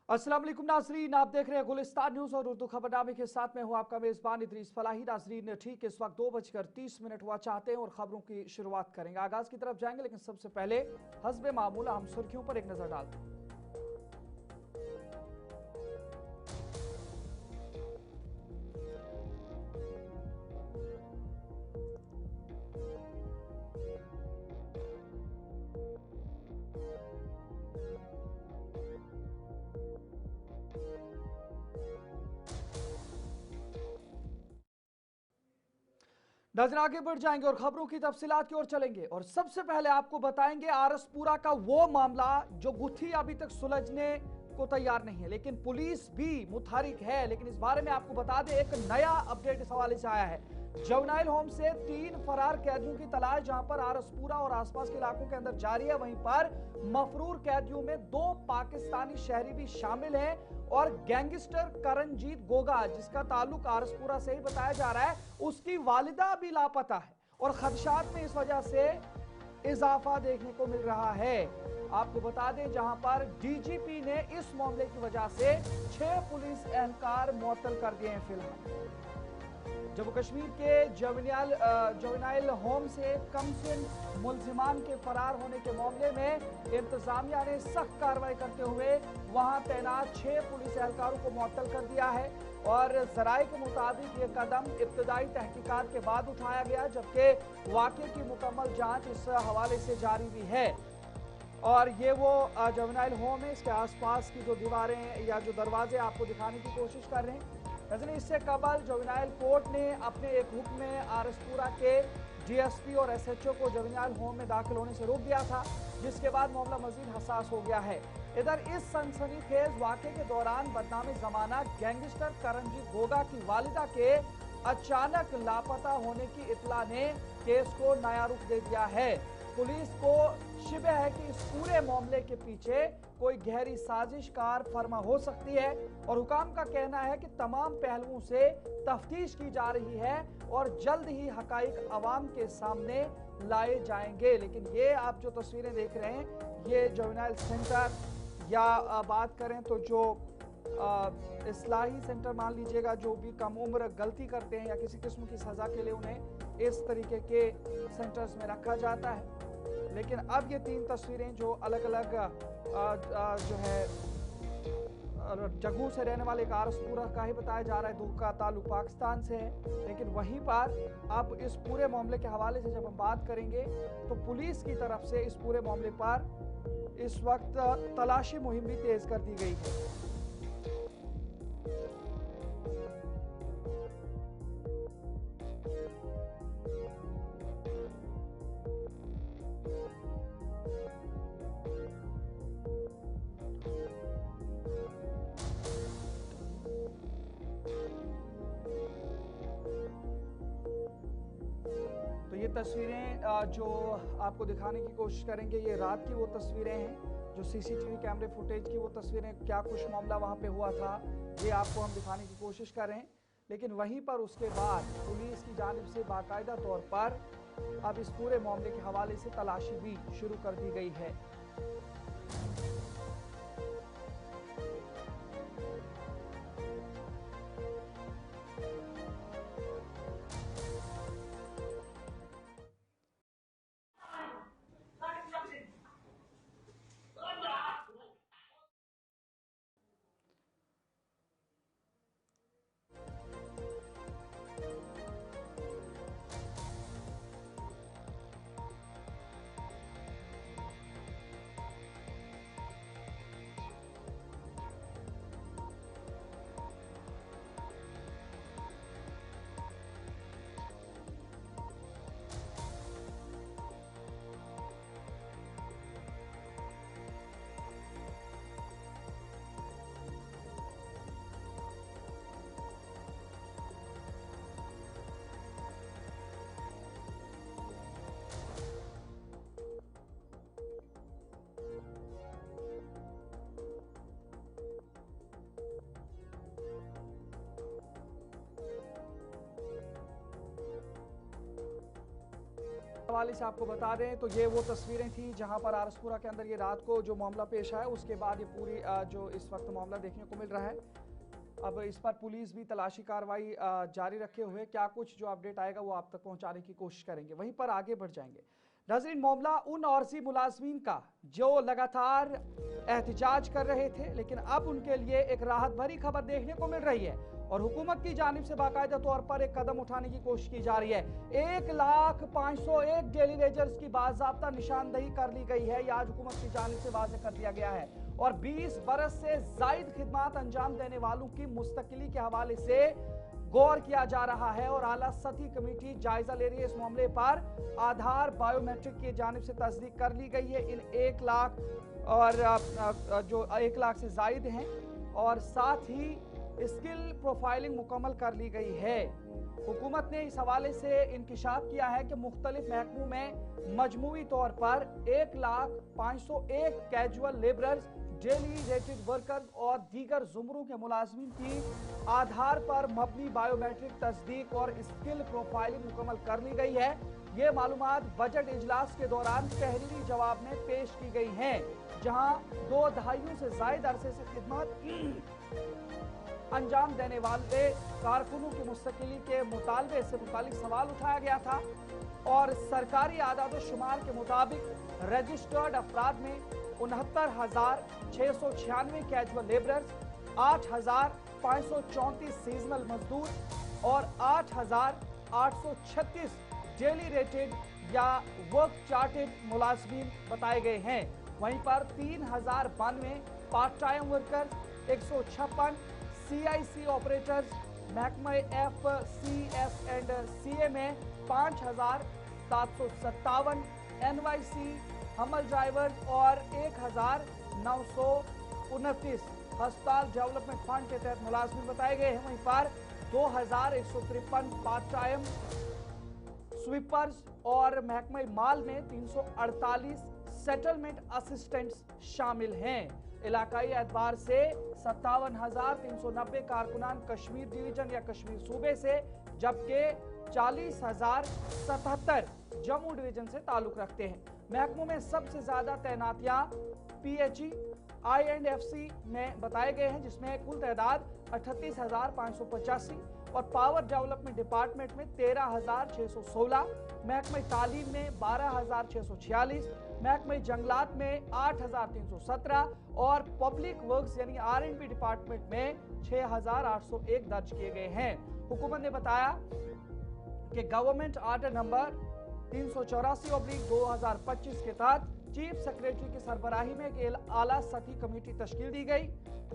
अस्सलाम वालेकुम नाजरीन, आप देख रहे हैं गुलिस्तान न्यूज और उर्दू खबरनामे के साथ में हूं आपका मेजबान इदरीस फलाही। नाजरीन, ठीक इस वक्त 2:30 हुआ चाहते हैं और खबरों की शुरुआत करेंगे। आगाज की तरफ जाएंगे, लेकिन सबसे पहले हस्बे मामूला हम सुर्खियों पर एक नजर डालते हैं। नजर आगे बढ़ जाएंगे और खबरों की तफसीलात की ओर चलेंगे और सबसे पहले आपको बताएंगे आरसपुरा का वो मामला जो गुत्थी अभी तक सुलझने को तैयार नहीं है, लेकिन पुलिस भी मुतहरिक है। लेकिन इस बारे में आपको बता दें, एक नया अपडेट इस हवाले से आया है। जुवेनाइल होम से 3 फरार कैदियों की तलाश जहां पर आरसपुरा और आसपास के इलाकों के अंदर जारी है, वहीं पर मफरूर कैदियों में 2 पाकिस्तानी शहरी भी शामिल हैं और गैंगस्टर करणजीत गोगा, जिसका ताल्लुक आरसपुरा से ही बताया जा रहा है, उसकी वालिदा भी लापता है और खदशात में इस वजह से इजाफा देखने को मिल रहा है। आपको बता दें, जहां पर डीजीपी ने इस मामले की वजह से 6 पुलिस एहलकार मुअत्तल कर दिए हैं। फिलहाल जम्मू कश्मीर के जुवेनाइल होम से कमसिन मुलजिमान के फरार होने के मामले में इंतजामिया ने सख्त कार्रवाई करते हुए वहां तैनात 6 पुलिस एहलकारों को मुअत्तल कर दिया है और जराये के मुताबिक ये कदम इब्तदाई तहकीकात के बाद उठाया गया, जबकि वाकये की मुकम्मल जांच इस हवाले से जारी भी है। और ये वो जुवेनाइल होम है, इसके आसपास की जो दीवारें या जो दरवाजे आपको दिखाने की कोशिश कर रहे हैं। वैसे इससे कबल जुवेनाइल कोर्ट ने अपने एक हुक्म में आरसपुरा के डीएसपी और एसएचओ को जुवेनाइल होम में दाखिल होने से रोक दिया था, जिसके बाद मामला मजीद हसास हो गया है। इधर इस सनसनीखेज वाकये के दौरान बदनामी जमाना गैंगस्टर करणजीत गोगा की वालिदा के अचानक लापता होने की इत्तला ने केस को नया रुख दे दिया है। पुलिस को शिबह है कि इस पूरे मामले के पीछे कोई गहरी साजिशकार फर्मा हो सकती है और हुकाम का कहना है कि तमाम पहलुओं से तफ्तीश की जा रही है और जल्द ही हकाइक अवाम के सामने लाए जाएंगे। लेकिन ये आप जो तस्वीरें देख रहे हैं, ये जुवेनाइल सेंटर या बात करें तो जो इस्लाही सेंटर मान लीजिएगा, जो भी कम उम्र गलती करते हैं या किसी किस्म की सजा के लिए उन्हें इस तरीके के सेंटर्स में रखा जाता है। लेकिन अब ये 3 तस्वीरें जो अलग अलग जो है जगहों से रहने वाले एक आरसपुरा का ही बताया जा रहा है, 2 का ताल्लुक पाकिस्तान से है। लेकिन वहीं पर अब इस पूरे मामले के हवाले से जब हम बात करेंगे तो पुलिस की तरफ से इस पूरे मामले पर इस वक्त तलाशी मुहिम भी तेज कर दी गई है। तो ये तस्वीरें जो आपको दिखाने की कोशिश करेंगे, ये रात की वो तस्वीरें हैं, जो सीसीटीवी कैमरे फुटेज की वो तस्वीरें, क्या कुछ मामला वहाँ पे हुआ था, ये आपको हम दिखाने की कोशिश कर रहे हैं। लेकिन वहीं पर उसके बाद पुलिस की जानिब से बाकायदा तौर पर अब इस पूरे मामले के हवाले से तलाशी भी शुरू कर दी गई है। हवाले से आपको बता दें तो ये वो तस्वीरें थी जहां पर आरसपुरा के अंदर ये रात को जो मामला पेश आया, उसके बाद ये पूरी जो इस वक्त मामला देखने को मिल रहा है। अब इस पर पुलिस भी तलाशी कार्रवाई जारी रखे हुए, क्या कुछ जो अपडेट आएगा वो आप तक पहुंचाने की कोशिश करेंगे। वहीं पर आगे बढ़ जाएंगे। नाज़रीन, मामला उन आरजी मुलाजमीन का जो लगातार एहतजाज कर रहे थे, लेकिन अब उनके लिए एक राहत भरी खबर देखने को मिल रही है और हुकूमत की जानिब से बाकायदा तौर पर एक कदम उठाने की कोशिश की जा रही है। 1,501 डेली वेजर्स की बाज़ाब्ता निशानदही कर ली गई है, यह आज हुकूमत की जानिब से वाज़ेह कर दिया गया है और 20 बरस से जायद खिदमात अंजाम देने वालों की मुस्तकिली के हवाले से गौर किया जा रहा है और आला सतही कमेटी जायजा ले रही है। इस मामले पर आधार बायोमेट्रिक की जानिब से तस्दीक कर ली गई है। इन 1 लाख और जो 1 लाख से जायद हैं और साथ ही स्किल प्रोफाइलिंग मुकम्मल कर ली गई है। हुकूमत ने इस हवाले से इंकिशाफ किया है कि मुख्तलिफ महकमों में मजमूई तौर पर 1,501 casual labourers, daily rated workers और दीगर जुमरों के मुलाजमीन की आधार पर मबनी बायोमेट्रिक तस्दीक और स्किल प्रोफाइलिंग मुकम्मल कर ली गई है। ये मालूमात बजट इजलास के दौरान तहरीरी जवाब में पेश की गई हैं, जहां 2 दहाइयों से जायद अरसे से खिदमत अंजाम देने वाले कारकुनों की मुस्तकिली के मुतालबे से मुतालिक सवाल उठाया गया था और सरकारी आदाद शुमार के मुताबिक रजिस्टर्ड अफराद में 69,696 कैजुअल लेबरर्स, 8,534 सीजनल मजदूर और 8,836 डेली रेटेड या वर्क चार्टेड मुलाजमीन बताए गए हैं। वहीं पर 3,092 part time workers, 156 CIC operators, महकमा FCS एंड CA में 5,757 NYC हमल ड्राइवर्स और 1,929 अस्पताल डेवलपमेंट फंड के तहत मुलाजमीन बताए गए हैं। वहीं पर 2,153 पार्ट टाइम स्वीपर्स और महकमा माल में 348 सेटलमेंट असिस्टेंट्स शामिल हैं। इलाकाई एतबार से 57,390 कारकुनान कश्मीर डिवीजन या कश्मीर सूबे से, जबकि 40,077 जम्मू डिवीजन से ताल्लुक रखते हैं। महकमों में सबसे ज्यादा तैनातियां PHE I&FC में बताए गए हैं, जिसमें कुल तादाद 38,585 और पावर डेवलपमेंट डिपार्टमेंट में 13,616, महकमा तालीम में 12,646, महकमा जंगलात में 8,317 और पब्लिक वर्क्स यानी R&B डिपार्टमेंट में 6,801 दर्ज किए गए हैं। हुकूमत ने बताया कि गवर्नमेंट आर्डर नंबर 384/2025 के तहत चीफ सेक्रेटरी की सरबराही में एक आला सतही कमेटी तश्कील दी गई,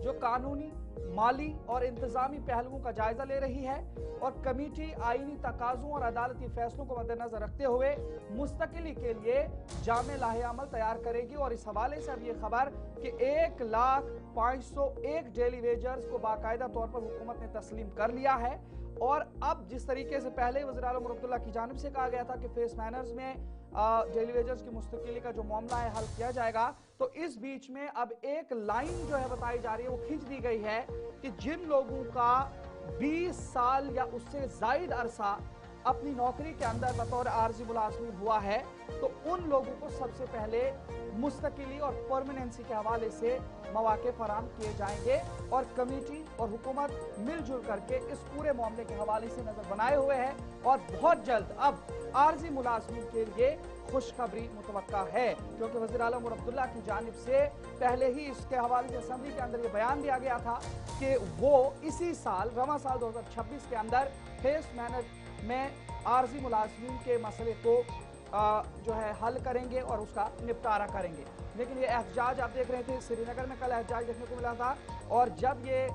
जो कानूनी, माली और इंतजामी पहलुओं का जायजा ले रही है और कमेटी आईनी तकाजों और अदालती फैसलों को मद्देनजर रखते हुए मुस्तकिली के लिए जामे लाहे-अमल तैयार करेगी। और इस हवाले से अब ये खबर कि 1,501 डेली वेजर्स को बाकायदा तौर पर हुकूमत ने तस्लीम कर लिया है और अब जिस तरीके से पहले वज़ीर आलम अब्दुल्ला की जानिब से कहा गया था कि फेस मैनर्स में डेली वेजर्स की मुस्तकिली का जो मामला है हल किया जाएगा, तो इस बीच में अब एक लाइन जो है बताई जा रही है, वो खींच दी गई है कि जिन लोगों का 20 साल या उससे जायद अरसा अपनी नौकरी के अंदर बतौर आर्जी मुलाजमीन हुआ है, तो उन लोगों को सबसे पहले मुस्तकिली और परमानेंसी के हवाले से मौके फराहम किए जाएंगे और कमेटी और हुकूमत मिलजुल करके इस पूरे मामले के हवाले से नजर बनाए हुए है और बहुत जल्द अब आर्जी मुलाजमीन के लिए खुशखबरी मुतवक्का है, क्योंकि वज़ीर आलम अब्दुल्ला की जानिब से पहले ही इसके हवाले से असेंबली के अंदर ये बयान दिया गया था कि वो इसी साल रवा साल 2026 के अंदर फेस मैनर में आर्जी मुलाजमीन के मसले को जो है हल करेंगे और उसका निपटारा करेंगे। लेकिन ये एहतजाज आप देख रहे थे, श्रीनगर में कल एहतजाज देखने को मिला था और जब ये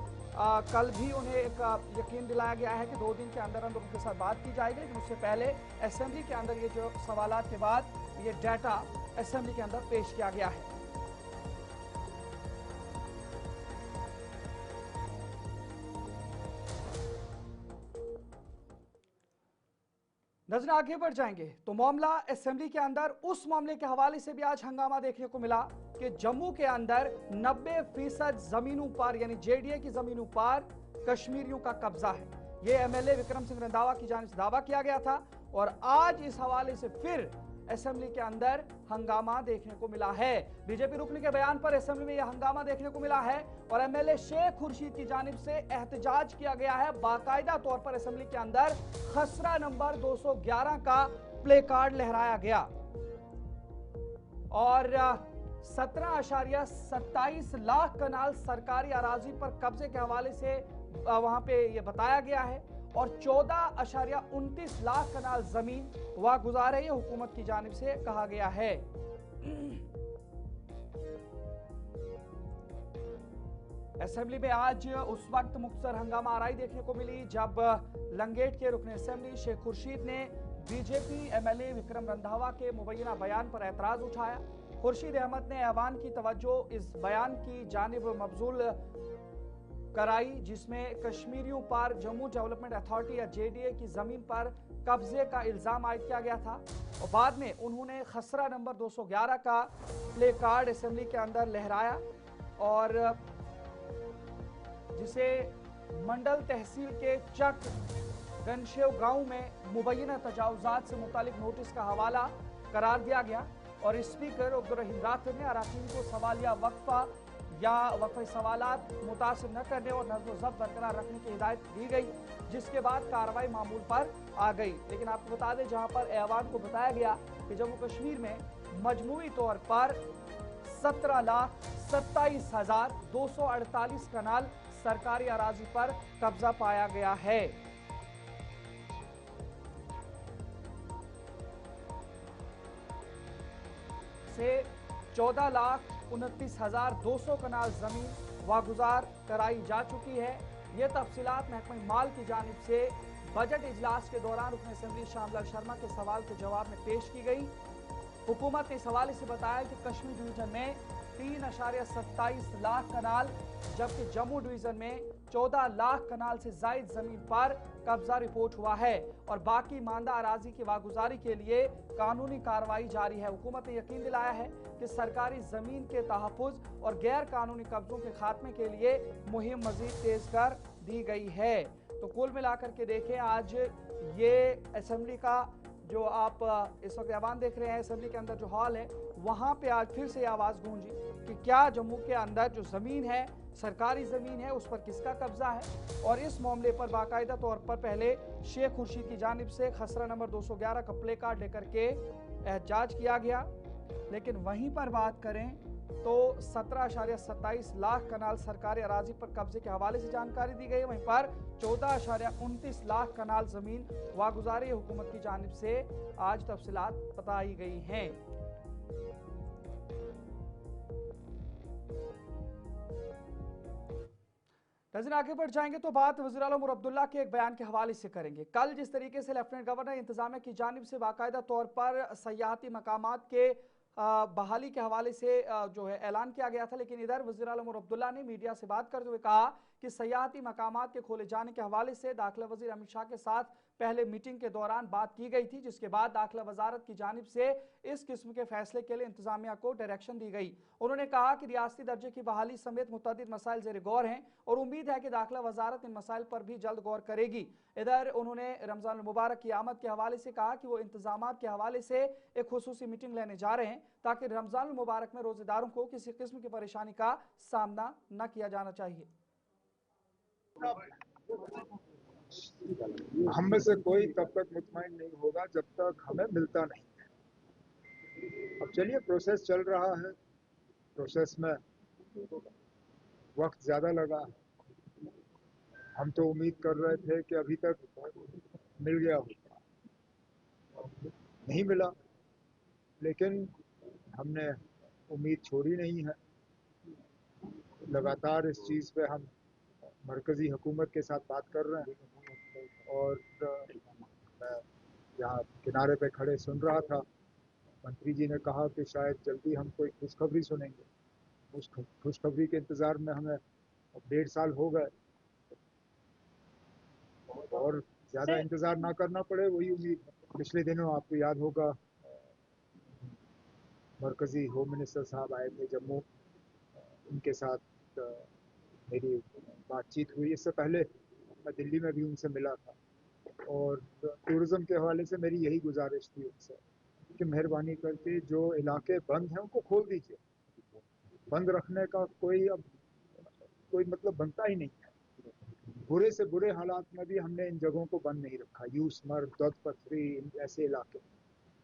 कल भी उन्हें एक यकीन दिलाया गया है कि 2 दिन के अंदर अंदर उनके साथ बात की जाएगी, लेकिन उससे पहले असेंबली के अंदर ये जो सवालात के बाद ये डाटा असेंबली के अंदर पेश किया गया है। नजर आगे बढ़ जाएंगे तो मामला असेंबली के अंदर उस मामले के हवाले से भी आज हंगामा देखने को मिला कि जम्मू के अंदर 90% जमीनों पर यानी JDA की जमीनों पर कश्मीरियों का कब्जा है। ये MLA विक्रम सिंह रंधावा की जानिब से दावा किया गया था और आज इस हवाले से फिर असेंबली के अंदर हंगामा देखने को मिला है। बीजेपी रुकन के बयान पर असेंबली में यह हंगामा देखने को मिला है और एमएलए शेख खुर्शीद की जानिब से एहतजाज किया गया है। बाकायदा तौर पर असेंबली के अंदर खसरा नंबर 211 का प्ले कार्ड लहराया गया और 17.27 लाख कनाल सरकारी अराजी पर कब्जे के हवाले से वहां पे ये बताया गया है और 14.29 लाख कनाल जमीन वागुजार है, ये हुकूमत की जानिब से कहा गया है। असेंबली में आज उस वक्त मुख्तसर हंगामा आराई देखने को मिली जब लंगेट के रुकन असेंबली शेख खुर्शीद ने बीजेपी एमएलए विक्रम रंधावा के मुबैना बयान पर एतराज उठाया। खुर्शीद अहमद ने ऐवान की तवज्जो इस बयान की जानिब मबजूल कराई जिसमें कश्मीरियों पर जम्मू डेवलपमेंट अथॉरिटी या जेडीए की जमीन पर कब्जे का इल्जाम आयद किया गया था और बाद में उन्होंने खसरा नंबर 211 का प्ले कार्ड असेंबली के अंदर लहराया और जिसे मंडल तहसील के चक गनशेव गांव में मुबैना तजावुजात से मुतालिक नोटिस का हवाला करार दिया गया और स्पीकर अब्दुर्रहीम राठौर ने अराकीन को सवालिया वक्फा या वक्फे सवालात मुतासिर न करने और नज़्म ज़ब्त बरकरार रखने की हिदायत दी गई, जिसके बाद कार्रवाई मामूल पर आ गई। लेकिन आपको बता दें जहां पर ऐवान को बताया गया कि जम्मू कश्मीर में मजमूई तौर पर 17,27,248 कनाल सरकारी अराजी पर कब्जा पाया गया है। से 14,29,200 कनाल जमीन वागुजार कराई जा चुकी है। ये तफसीलात महकमा माल की जानिब से बजट इजलास के दौरान रुकन असेंबली श्यामलाल शर्मा के सवाल के जवाब में पेश की गई। हुकूमत ने इस हवाले से बताया कि कश्मीर डिवीजन में 3.27 लाख कनाल जबकि जम्मू डिवीजन में 14 लाख कनाल से जायद जमीन पर कब्जा रिपोर्ट हुआ है और बाकी मांदा अराजी की वागुजारी के लिए कानूनी कार्रवाई जारी है। हुकूमत ने यकीन दिलाया है कि सरकारी जमीन के तहफ़्फ़ुज़ और गैर कानूनी कब्जों के खात्मे के लिए मुहिम मजीद तेज कर दी गई है। तो कुल मिलाकर के देखें आज ये असेंबली का जो आप इस वक्त ऐवान देख रहे हैं, असेंबली के अंदर जो हॉल है वहां पे आज फिर से आवाज गूंजी कि क्या जम्मू के अंदर जो जमीन है सरकारी जमीन है उस पर किसका कब्जा है और इस मामले पर बाकायदा तौर पर पहले शेख खुर्शीद की जानिब से खसरा नंबर 211 का प्ले कार्ड लेकर के एहतजाज किया गया। लेकिन वहीं पर बात करें तो 17.27 लाख कनाल सरकारी अराजी पर कब्जे के हवाले से जानकारी दी गई। वहीं पर 14.29 लाख कनाल जमीन वागुजारी हुकूमत की जानिब से आज तफसीलात बताई गई हैं। नज़र आगे बढ़ जाएंगे तो बात वज़ीर आला उमर अब्दुल्ला के एक बयान के हवाले से करेंगे। कल जिस तरीके से लेफ्टिनेंट गवर्नर इंतजामिया की जानिब से बाकायदा तौर पर सयाहती मकामात के बहाली के हवाले से जो है ऐलान किया गया था, लेकिन इधर वज़ीर आला उमर अब्दुल्ला ने मीडिया से बात करते हुए कहा कि सयाहती मकामात के खोले जाने के हवाले से दाखिला वज़ीर अमित शाह के साथ पहले मीटिंग के दौरान बात की गई थी, जिसके बाद दाखिला वजारत की जानिब से इस किस्म के फैसले के लिए इंतजामिया को डायरेक्शन दी गई। उन्होंने कहा कि रियासती दर्जे की बहाली समेत मुतअद्दिद मसाइल ज़ेर गौर हैं और उम्मीद है कि दाखिला वजारत इन मसाइल पर भी जल्द गौर करेगी। इधर उन्होंने रमजान मुबारक की आमद के हवाले से कहा कि वो इंतजामात के हवाले से एक खुसूसी मीटिंग लेने जा रहे हैं ताकि रमजान मुबारक में रोजेदारों को किसी किस्म की परेशानी का सामना न किया जाना चाहिए। हम में से कोई तब तक मुतमईन नहीं होगा जब तक हमें मिलता नहीं। अब चलिए प्रोसेस चल रहा है, प्रोसेस में वक्त ज़्यादा लगा। हम तो उम्मीद कर रहे थे कि अभी तक मिल गया होगा, नहीं मिला, लेकिन हमने उम्मीद छोड़ी नहीं है। लगातार इस चीज़ पे हम मरकज़ी हुकूमत के साथ बात कर रहे हैं और मैं यहाँ किनारे पे खड़े सुन रहा था, मंत्री जी ने कहा कि शायद जल्दी हम कोई खुशखबरी सुनेंगे। उस खुशखबरी के इंतज़ार में हमें 1.5 साल हो गए और ज़्यादा इंतज़ार ना करना पड़े वही उम्मीद। पिछले दिनों आपको याद होगा मरकज़ी होम मिनिस्टर साहब आए थे जम्मू, उनके साथ मेरी बातचीत हुई। इससे पहले मैं दिल्ली में भी उनसे मिला था और टूरिज़्म के हवाले से मेरी यही गुजारिश थी उनसे कि मेहरबानी करके जो इलाके बंद हैं उनको खोल दीजिए। बंद रखने का कोई मतलब बनता ही नहीं है। बुरे से बुरे हालात में भी हमने इन जगहों को बंद नहीं रखा। यूसमर, दौद पथरी, ऐसे इलाके।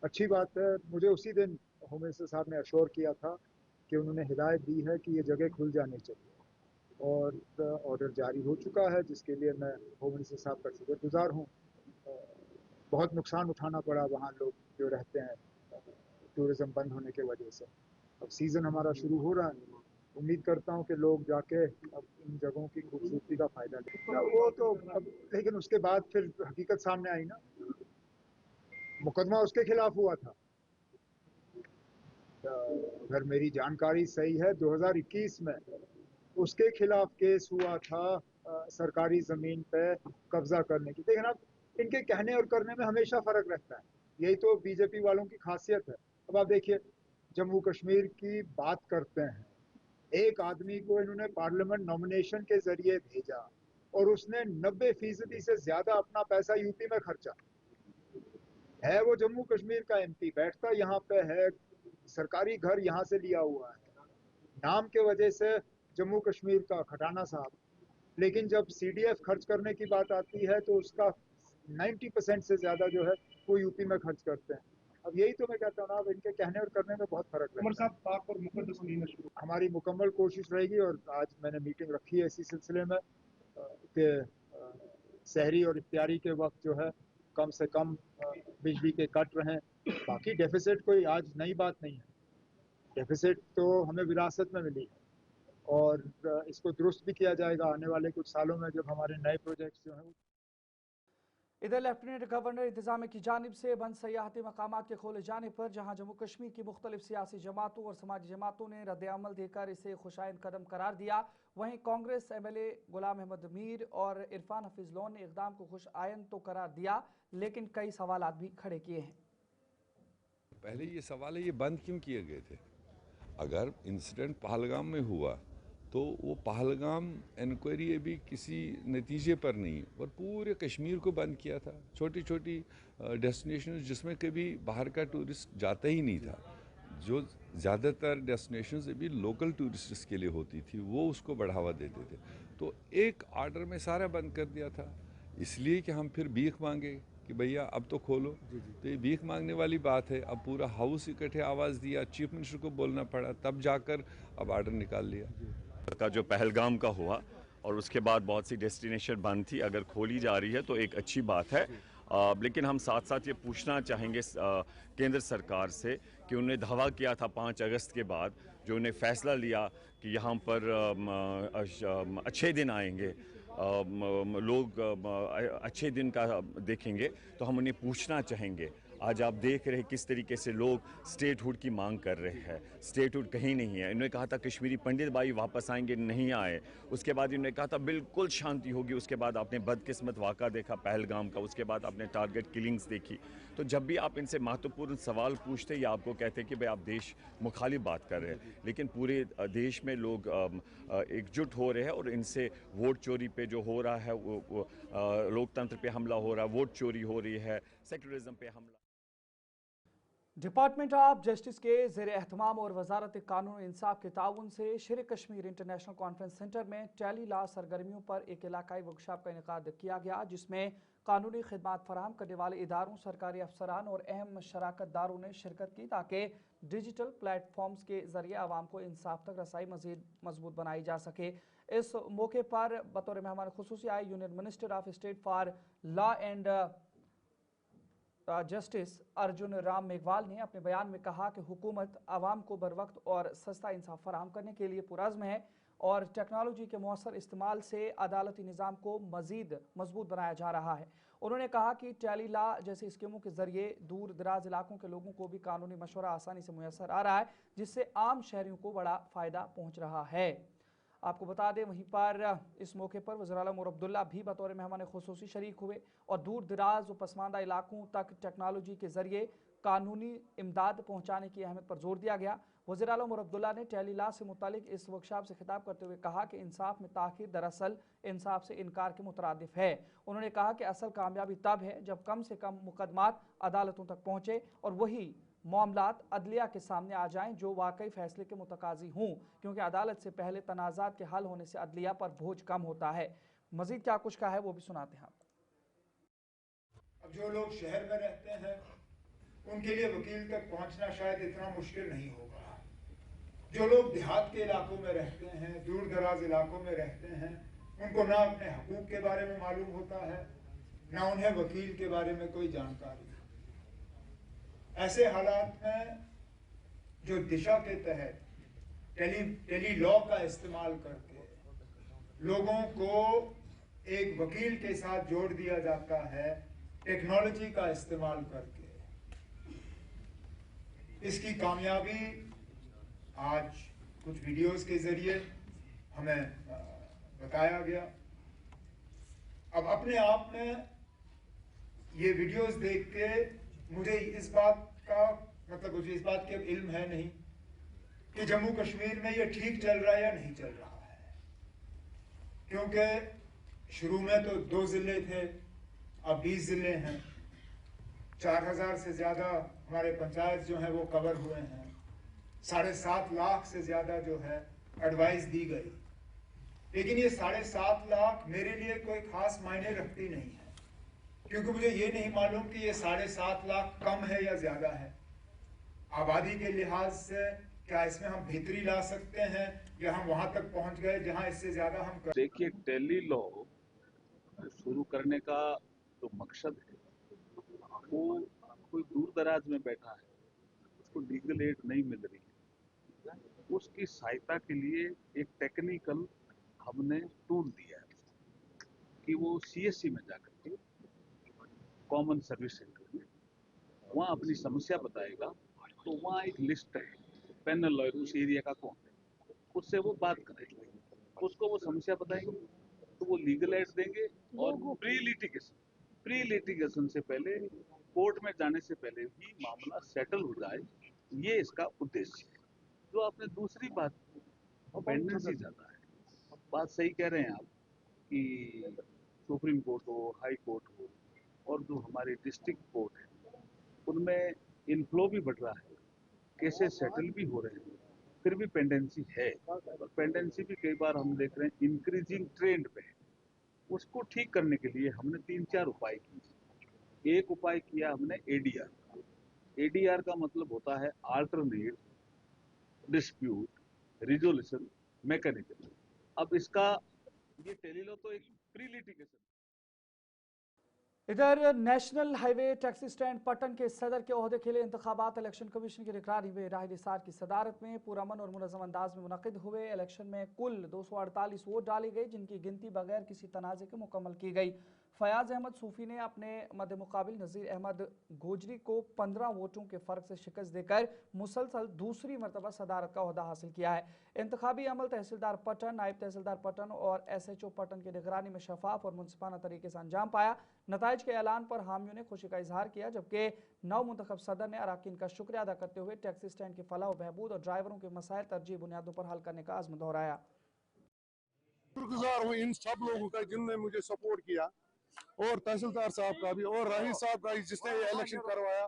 अच्छी बात है, मुझे उसी दिन होम मिनिस्टर साहब ने अश्योर किया था कि उन्होंने हिदायत दी है कि ये जगह खुल जानी चाहिए, और ऑर्डर जारी हो चुका है, जिसके लिए मैं होम मिनिस्टर साहब का शुक्रगुजार हूँ। बहुत नुकसान उठाना पड़ा वहाँ लोग जो रहते हैं टूरिज्म बंद होने की वजह से। अब सीज़न हमारा शुरू हो रहा है, उम्मीद करता हूँ कि लोग जाके अब इन जगहों की खूबसूरती का फायदा लें। वो तो अब, लेकिन उसके बाद फिर हकीकत सामने आई ना। मुकदमा उसके खिलाफ हुआ था, अगर मेरी जानकारी सही है 2021 में उसके खिलाफ केस हुआ था सरकारी जमीन पे कब्जा करने की। लेकिन अब इनके कहने और करने में हमेशा फर्क रहता है, यही तो बीजेपी वालों की खासियत है। अब आप देखिए, जम्मू कश्मीर की बात करते हैं, एक आदमी को इन्होंने पार्लियामेंट नॉमिनेशन के जरिए भेजा और उसने 90% से ज्यादा अपना पैसा यूपी में खर्चा है। वो जम्मू कश्मीर का एमपी, बैठता यहाँ पे है, सरकारी घर यहाँ से लिया हुआ है, नाम के वजह से जम्मू कश्मीर का खटाना साहब। लेकिन जब सीडीएफ खर्च करने की बात आती है तो उसका 90% से ज्यादा जो है वो यूपी में खर्च करते हैं। अब यही तो मैं कहता हूँ ना, अब इनके कहने और करने में बहुत फर्क है। साहब पाक और मुकद्दस महीना शुरू, हमारी मुकम्मल कोशिश रहेगी, और आज मैंने मीटिंग रखी है इसी सिलसिले में कि सहरी और इफ्तारी के वक्त जो है कम से कम बिजली के कट रहें। बाकी डेफिसिट कोई आज नई बात नहीं है, डेफिसिट तो हमें विरासत में मिली है, और इसको दुरुस्त भी किया जाएगा आने वाले कुछ सालों में जब हमारे नए प्रोजेक्ट्स जो हैं। इधर लेफ्टिनेंट गवर्नर इंतजामिया की जानिब से बंद सयाहती मकामात के खोले जाने पर जहां जम्मू कश्मीर की मुख्तलिफ सियासी जमातों और समाजी जमातों ने रद्द-ए-अमल देकर इसे खुशाइन कदम करार दिया, वहीं कांग्रेस एमएलए गुलाम अहमद मीर और इरफान हफीज लोन ने इकदाम को खुश आयन तो करार दिया, लेकिन कई सवालात भी खड़े किए हैं। पहले ये सवाल है, ये बंद क्यों किए गए थे? अगर इंसिडेंट पहलगाम में हुआ तो वो पहलगाम इंक्वायरी अभी किसी नतीजे पर नहीं, और पूरे कश्मीर को बंद किया था। छोटी छोटी डेस्टिनेशन जिसमें कभी बाहर का टूरिस्ट जाता ही नहीं था, जो ज़्यादातर डेस्टिनेशंस अभी लोकल टूरिस्ट्स के लिए होती थी, वो उसको बढ़ावा देते थे। तो एक आर्डर में सारा बंद कर दिया था, इसलिए कि हम फिर भीख मांगे कि भैया अब तो खोलो। तो ये भीख मांगने वाली बात है। अब पूरा हाउस इकट्ठे आवाज़ दिया, चीफ मिनिस्टर को बोलना पड़ा, तब जाकर अब आर्डर निकाल लिया। का जो पहलगाम का हुआ और उसके बाद बहुत सी डेस्टिनेशन बंद थी, अगर खोली जा रही है तो एक अच्छी बात है। लेकिन हम साथ साथ ये पूछना चाहेंगे केंद्र सरकार से कि उन्होंने दावा किया था 5 अगस्त के बाद, जो उन्हें फैसला लिया कि यहाँ पर अच्छे दिन आएंगे, लोग अच्छे दिन का देखेंगे, तो हम उन्हें पूछना चाहेंगे। आज आप देख रहे हैं किस तरीके से लोग स्टेटहुड की मांग कर रहे हैं। स्टेटहुड कहीं नहीं है। इन्होंने कहा था कश्मीरी पंडित भाई वापस आएंगे, नहीं आए। उसके बाद इन्होंने कहा था बिल्कुल शांति होगी। उसके बाद आपने बदकिस्मत वाक़ा देखा पहलगाम का, उसके बाद आपने टारगेट किलिंग्स देखी। तो जब भी आप इनसे महत्वपूर्ण सवाल पूछते या आपको कहते हैं कि भाई आप देश मुखालिफ बात कर रहे हैं, लेकिन पूरे देश में लोग एकजुट हो रहे हैं और इनसे वोट चोरी पे जो हो रहा है, वो लोकतंत्र पे हमला हो रहा है, वोट चोरी हो रही है, सेक्युलरिज्म पे हमला। डिपार्टमेंट ऑफ जस्टिस के ज़ेर एहतमाम और वजारत कानून इंसाफ के ताउन से शेर कश्मीर इंटरनेशनल कॉन्फ्रेंस सेंटर में टेली लॉ सरगर्मियों पर एक इलाकाई वर्कशॉप का इनेकाद किया गया, जिसमें कानूनी खिदमात फराहम करने वाले इदारों, सरकारी अफसरान और अहम शराकतदारों ने शिरकत की, ताकि डिजिटल प्लेटफॉर्म्स के जरिए आवाम को इंसाफ तक रसाई मजीद मजबूत बनाई जा सके। इस मौके पर बतौर मेहमान खुसूसी आए union minister of state for law and justice Arjun Ram Meghwal ने अपने बयान में कहा कि हुकूमत आवाम को बर वक्त और सस्ता इंसाफ फराहम करने के लिए पुरज़्म है और टेक्नोलॉजी के मौसर इस्तेमाल से अदालती निज़ाम को मज़ीद मजबूत बनाया जा रहा है। उन्होंने कहा कि टेली लॉ जैसी स्कीमों के जरिए दूर दराज इलाकों के लोगों को भी कानूनी मशवरा आसानी से मुयसर आ रहा है, जिससे आम शहरियों को बड़ा फ़ायदा पहुँच रहा है। आपको बता दें, वहीं पर इस मौके पर वज़ीर आला उमर अब्दुल्ला भी बतौर मेहमान खुसूसी शरीक हुए और दूर दराज और पसमानदा इलाकों तक टेक्नोलॉजी के जरिए कानूनी इमदाद पहुँचाने की अहमियत पर जोर दिया गया। वज़ीर आला उमर अब्दुल्ला ने टेली लॉ से मुतालिक इस वर्कशॉप से खिताब करते हुए कहा कि इंसाफ में ताख़ीर दरअसल इंसाफ से इनकार के मुतरादिफ है। उन्होंने कहा कि असल कामयाबी तब है जब कम से कम मुकदमात अदालतों तक पहुँचे और वही मामलात अदलिया के सामने आ जाएं जो वाकई फैसले के मुतकाजी हों, क्योंकि अदालत से पहले तनाज़ात के हल होने से अदलिया पर बोझ कम होता है। मजीद क्या कुछ कहा है वो भी सुनाते हैं आपको। अब जो लोग शहर में रहते हैं उनके लिए वकील तक पहुंचना शायद इतना मुश्किल नहीं होगा। जो लोग देहात के इलाकों में रहते हैं, दूर दराज इलाकों में रहते हैं, उनको ना अपने हकूक के बारे में मालूम होता है, ना उन्हें वकील के बारे में कोई जानकारी। ऐसे हालात में जो दिशा के तहत टेली लॉ का इस्तेमाल करके लोगों को एक वकील के साथ जोड़ दिया जाता है, टेक्नोलॉजी का इस्तेमाल करके, इसकी कामयाबी आज कुछ वीडियोस के जरिए हमें बताया गया। अब अपने आप में ये वीडियोस देख के मुझे इस बात के इल्म है नहीं कि जम्मू कश्मीर में ये ठीक चल रहा है या नहीं चल रहा है, क्योंकि शुरू में तो 2 जिले थे, अब 20 जिले हैं, 4000 से ज़्यादा हमारे पंचायत जो हैं वो कवर हुए हैं, 7.5 लाख से ज़्यादा जो है एडवाइस दी गई। लेकिन ये 7.5 लाख मेरे लिए कोई खास मायने रखती नहीं है, क्योंकि मुझे ये नहीं मालूम कि ये 7.5 लाख कम है या ज़्यादा है। आबादी के लिहाज से क्या इसमें हम बेहतरी ला सकते हैं या हम वहाँ तक पहुँच गए जहाँ इससे ज़्यादा हम कर। देखिए, टेली लॉ शुरू करने का जो मकसद है वो कोई दूर दराज में बैठा है, उसको लीगल एड नहीं मिल रही है, उसकी सहायता के लिए एक टेक्निकल हमने टूल दिया है कि वो CSC में जाकर के कॉमन सर्विस सेंटर में वहाँ अपनी समस्या बताएगा, तो वहाँ एक लिस्ट है, पैनल लॉयर उस एरिया का कौन है, उससे वो बात करेंगे, उसको वो समस्या बताएंगे, तो वो लीगल एड देंगे। और प्री लिटिगेशन से पहले, कोर्ट में जाने से पहले ही मामला सेटल हो जाए, ये इसका उद्देश्य है। जो आपने दूसरी बात पेंडेंसी ज़्यादा है, बात सही कह रहे हैं आप कि सुप्रीम कोर्ट हो, हाई कोर्ट हो, और जो हमारे डिस्ट्रिक्ट कोर्ट है उनमें इनफ्लो भी बढ़ रहा है, केसेस सेटल भी हो रहे हैं, फिर भी पेंडेंसी है, और पेंडेंसी भी कई बार हम देख रहे हैं इंक्रीजिंग ट्रेंड पे है। उसको ठीक करने के लिए हमने 3-4 उपाय किए। एक उपाय किया हमने ADR का मतलब होता है अल्टरनेट डिस्प्यूट रिजोल्यूशन मैकेनिज्म। अब इसका ये टेलीलॉ तो एक प्री लिटिगेशन। इधर national highway taxi stand Patan के सदर के ओहदे के लिए इंतखाबात इलेक्शन कमीशन की निगरानी में राहिल निसार की सदारत में पुरअमन और मुनज़्ज़म अंदाज में मुनक़िद हुए। इलेक्शन में कुल 248 वोट डाली गई, जिनकी गिनती बगैर किसी तनाज़े के मुकम्मल की गई। फयाज अहमद सूफी ने अपने मद मुकाबिल नज़ीर अहमद गोजरी को 15 वोटों के फ़र्क से शिकस्त देकर मुसलसल दूसरी मरतबा सदारत का ओहदा हासिल किया है। इंतखाबी अमल तहसीलदार पटन, नायब तहसीलदार पटन और SHO पटन की निगरानी में शफाफ और मुनसिफाना तरीके से अंजाम पाया। नताइज के ऐलान पर हामियों ने खुशी का इजहार किया, जबकि नव मुंतखब सदर ने अराकीन का शुक्रिया अदा करते हुए टैक्सी स्टैंड की फलाह व बहबूद और ड्राइवरों के मसाइल तरजीह बुनियादों पर हल करने का आज़म दोहराया। शुक्रगुजार हूँ इन सब लोगों का जिनने मुझे सपोर्ट किया, और तहसीलदार साहब का भी, और राही साहब का जिसने ये इलेक्शन करवाया,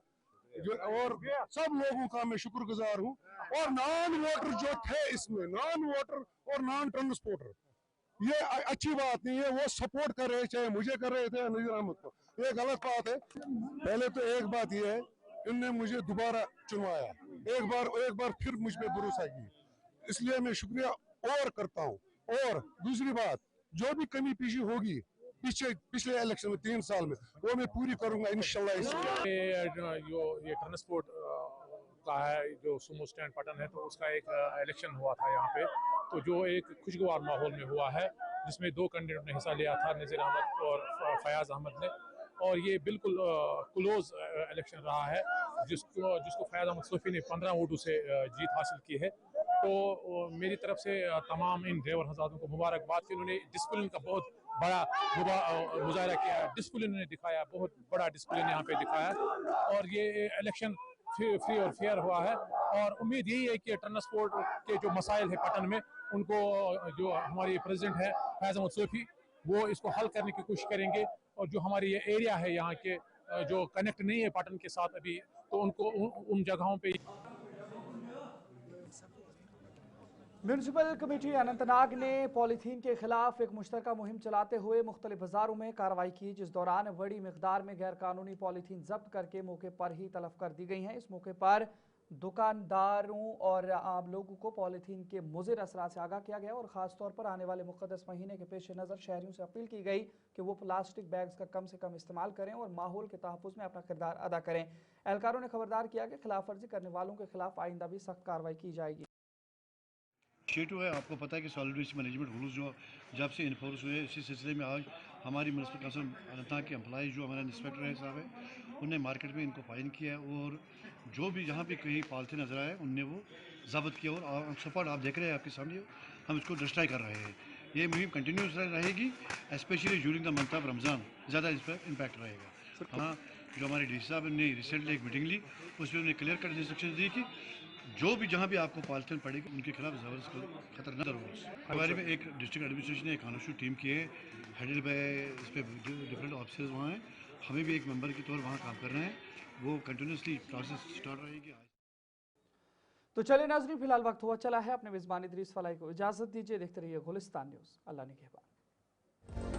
और सब लोगों का मैं शुक्रगुजार हूँ। और नॉन वोटर जो थे इसमें, नॉन वोटर और नॉन ट्रांसपोर्टर, ये अच्छी बात नहीं है, वो सपोर्ट कर रहे, चाहे मुझे कर रहे थे नज़ीर अहमद को, ये गलत बात है। पहले तो एक बात ये है, इनने मुझे दोबारा चुनवाया, एक बार फिर मुझ पे भरोसा किया, इसलिए मैं शुक्रिया और करता हूँ। और दूसरी बात, जो भी कमी पेशी होगी पिछले इलेक्शन में 3 साल में, वो मैं पूरी करूंगा इंशाल्लाह। ये ट्रांसपोर्ट का है, जो सुमो स्टैंड पटन है, तो उसका एक इलेक्शन हुआ था यहाँ पे, तो जो एक खुशगवार माहौल में हुआ है, जिसमें 2 कैंडिडेट ने हिस्सा लिया था, नज़ीर अहमद और फयाज अहमद ने, और ये बिल्कुल क्लोज इलेक्शन रहा है, जिसको फयाज अहमद सूफी ने 15 वोटों से जीत हासिल की है। तो मेरी तरफ से तमाम इन ड्राइवर हज़रातों को मुबारकबाद कि उन्होंने डिसिप्लिन का बहुत बड़ा मुजाहरा किया, डिसिप्लिन ने दिखाया, बहुत बड़ा डिसिप्लिन यहाँ पे दिखाया, और ये इलेक्शन फ्री और फेयर हुआ है। और उम्मीद यही है कि ट्रांसपोर्ट के जो मसाइल है पटन में, उनको जो हमारे प्रेसिडेंट है फयाज अहमद सूफी, वो इसको हल करने की कोशिश करेंगे, और जो हमारी ये एरिया है यहाँ के जो कनेक्ट नहीं है पाटन के साथ अभी, तो उनको उन जगहों पे म्यूनिसिपल कमेटी अनंतनाग ने पॉलीथीन के खिलाफ एक मुश्तरका मुहिम चलाते हुए मुख्तलिफ बाजारों में कार्रवाई की, जिस दौरान बड़ी मिकदार में गैर कानूनी पॉलीथीन जब्त करके मौके पर ही तलब कर दी गई हैं। इस मौके पर दुकानदारों और आम लोगों को पॉलीथीन के मुज़िर असरात से आगाह किया गया और ख़ास तौर पर आने वाले मुक़द्दस महीने के पेश नज़र शहरियों से अपील की गई कि वो प्लास्टिक बैग्स का कम से कम इस्तेमाल करें और माहौल के तहफ़्फ़ुज़ में अपना किरदार अदा करें। एहलकारों ने खबरदार किया कि खिलाफ वर्जी करने वालों के खिलाफ आइंदा भी सख्त कार्रवाई की जाएगी। इनिशिएटिव है, आपको पता है कि सॉलिड वेस्ट मैनेजमेंट रूल्स जो जब से इन्फोर्स हुए, इसी सिलसिले में आज हमारी म्यूनिसिपल काउंसिल अनंतनाग के एम्प्लॉइज जो हमारा इंस्पेक्टर है साहब है, उनने मार्केट में इनको फाइन किया है और जो भी जहाँ भी कहीं पॉलिथीन नजर आए उनने वो जब्त किया और सपोर्ट आप देख रहे हैं आपके सामने, हम इसको डिस्ट्रॉय कर रहे हैं। ये मुहिम कंटिन्यूस रहेगी, specially during the month of Ramzan ज़्यादा इस पर इम्पैक्ट रहेगा। हाँ, जो हमारे डी साहब ने रिसेंटली एक मीटिंग ली, उसमें उन्हें क्लियर कट इंस्ट्रक्शन दी कि जो भी जहाँ भी आपको पॉलिथीन पड़ेगी उनके खिलाफ ज़बरदस्त खतरनाक रूल्स। हमारे में एक डिस्ट्रिक्ट एडमिनिस्ट्रेशन ने एक कानूनी टीम की है, हेडेड बाय इस पर डिफरेंट ऑफिसर्स वहाँ हैं, हमें भी एक मेंबर के तौर वहाँ काम कर रहे हैं, वो कंटिन्यूसली प्रोसेस स्टार्ट रहेगी। तो चलिए नाज़रीन, फिलहाल वक्त हुआ चला है, अपने मेज़बान इदरीस फलाई को इजाज़त दीजिए। देखते रहिए गुलिस्तान न्यूज़। अल्लाह ने कहबान।